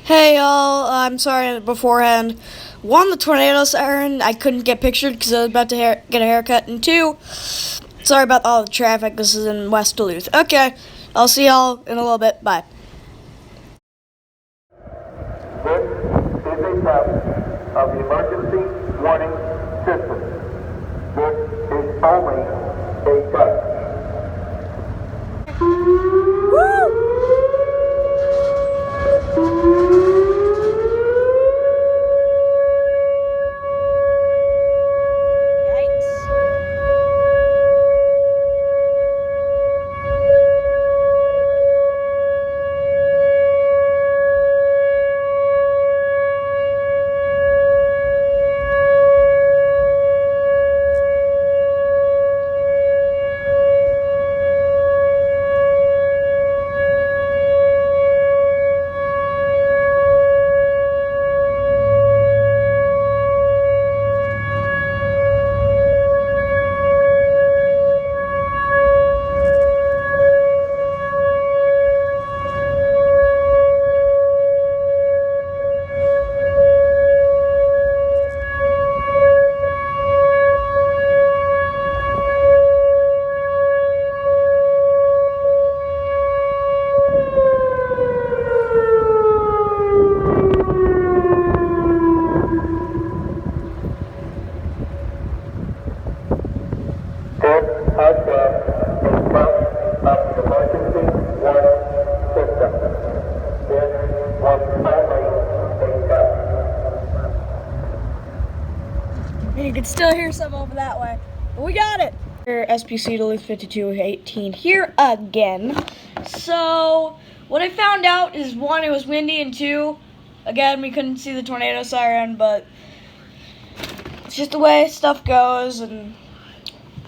Hey y'all, I'm sorry beforehand. One, the tornado siren, I couldn't get pictured because I was about to get a haircut. And two, sorry about all the traffic. This is in West Duluth. Okay, I'll see y'all in a little bit. Bye. This is a test of the emergency warning system. This is only a test. You can still hear some over that way. We got it! SPC Duluth 5218 here again. So, what I found out is one, it was windy, and two, again, we couldn't see the tornado siren, but it's just the way stuff goes, and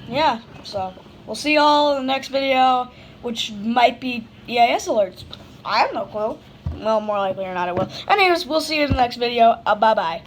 yeah, so we'll see y'all in the next video, which might be EIS alerts. I have no clue. Well, more likely or not, it will. Anyways, we'll see you in the next video. Bye-bye.